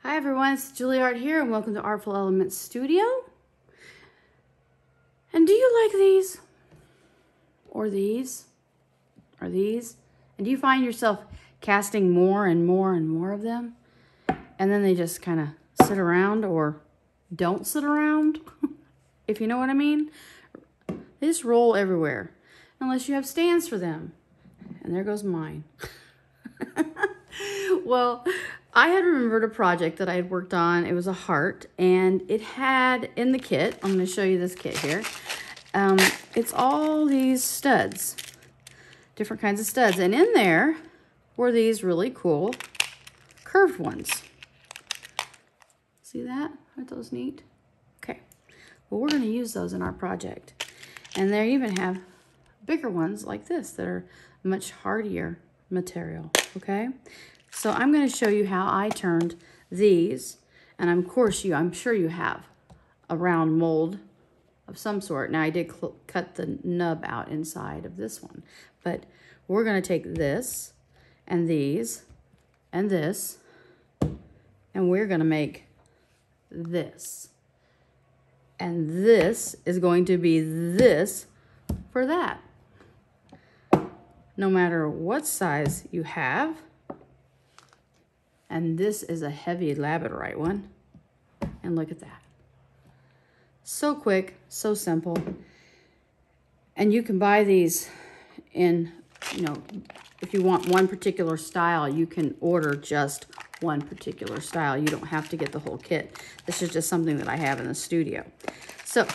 Hi everyone, it's Juilliard here and welcome to Artful Elements Studio. And do you like these? Or these? Or these? And do you find yourself casting more and more and more of them? And then they just kind of sit around or don't sit around, if you know what I mean? They just roll everywhere, unless you have stands for them. And there goes mine. Well, I had remembered a project that I had worked on. It was a heart, and it had in the kit, I'm going to show you this kit here. It's all these studs, different kinds of studs. And in there were these really cool curved ones. See that? Aren't those neat? Okay. Well, we're going to use those in our project. And they even have bigger ones like this that are much hardier material, okay? So I'm going to show you how I turned these, and of course I'm sure you have a round mold of some sort. Now I did cut the nub out inside of this one, but we're going to take this and these and this, and we're going to make this. And this is going to be this for that. No matter what size you have. And this is a heavy labradorite one. And look at that. So quick, so simple. And you can buy these in, if you want one particular style, you can order just one particular style. You don't have to get the whole kit. This is just something that I have in the studio. So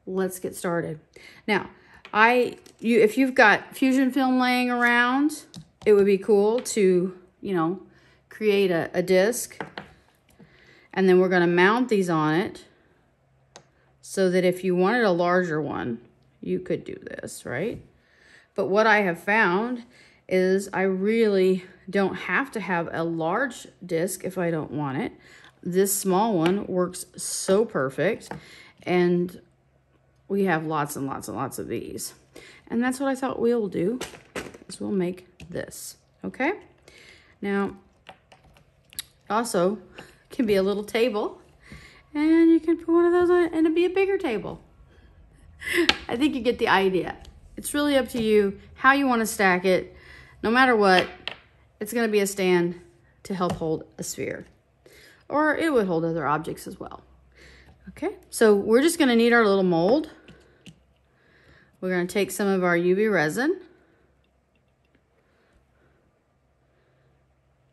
let's get started. Now, if you've got fusion film laying around, it would be cool to, create a disc. And then we're going to mount these on it so that if you wanted a larger one, you could do this, right? But what I have found is I really don't have to have a large disc if I don't want it. This small one works so perfect. And we have lots and lots and lots of these. And that's what I thought we'll do, is we'll make this, okay? Now, also can be a little table, and you can put one of those on and it'll be a bigger table. I think you get the idea. It's really up to you how you want to stack it. No matter what, it's going to be a stand to help hold a sphere. Or it would hold other objects as well. Okay, so we're just going to need our little mold. We're going to take some of our UV resin.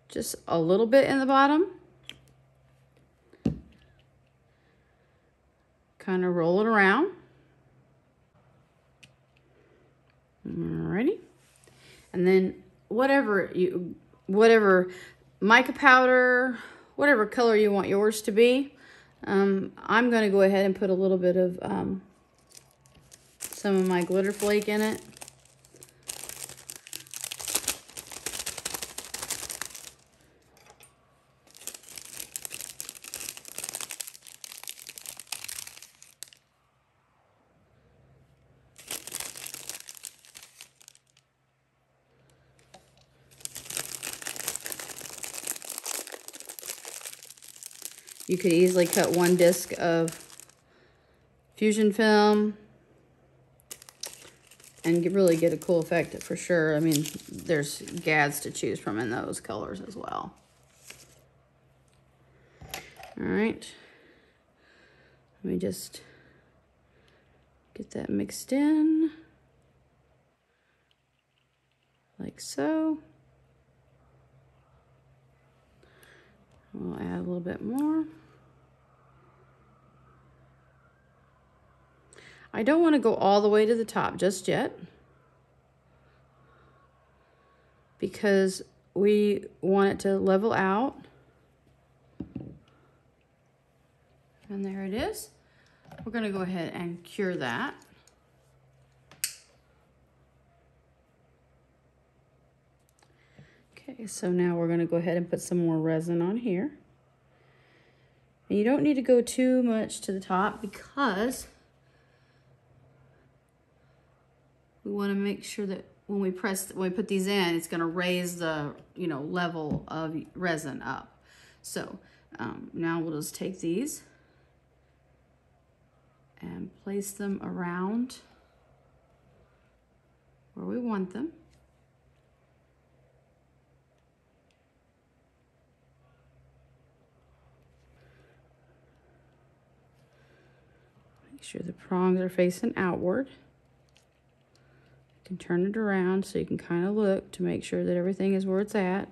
Just a little bit in the bottom. Kind of roll it around. Alrighty. And then whatever mica powder, whatever color you want yours to be, I'm going to go ahead and put a little bit of some of my glitter flake in it. You could easily cut one disc of fusion film and really get a cool effect for sure. I mean, there's gads to choose from in those colors as well. All right. Let me just get that mixed in like so. We'll add a little bit more. I don't want to go all the way to the top just yet, because we want it to level out. And there it is. We're going to go ahead and cure that. Okay, so now we're going to go ahead and put some more resin on here. And you don't need to go too much to the top, because we want to make sure that when we put these in, it's going to raise the, you know, level of resin up. So now we'll just take these and place them around where we want them. Make sure the prongs are facing outward. You can turn it around so you can kind of look to make sure that everything is where it's at.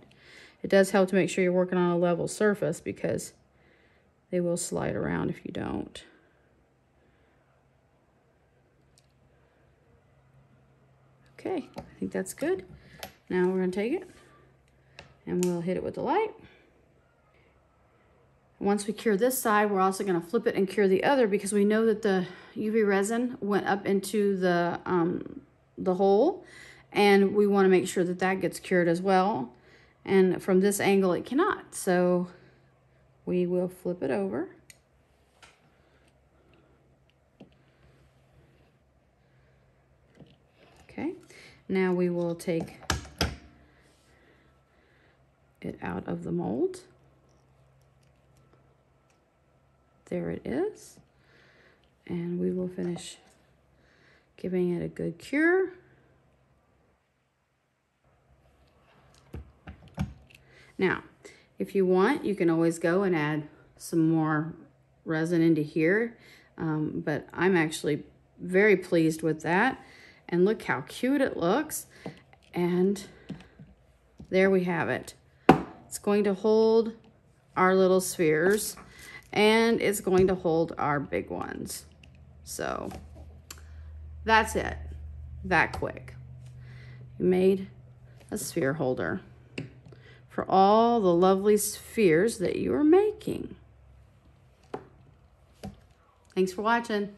It does help to make sure you're working on a level surface because they will slide around if you don't. Okay, I think that's good. Now we're going to take it and we'll hit it with the light. Once we cure this side, we're also going to flip it and cure the other because we know that the UV resin went up into the hole, and we want to make sure that that gets cured as well. And from this angle, it cannot. So we will flip it over. Okay, now we will take it out of the mold. There it is. And we will finish giving it a good cure. Now, if you want, you can always go and add some more resin into here. But I'm actually very pleased with that. And look how cute it looks. And there we have it. It's going to hold our little spheres, and it's going to hold our big ones. So that's it, that quick. You made a sphere holder for all the lovely spheres that you are making. Thanks for watching.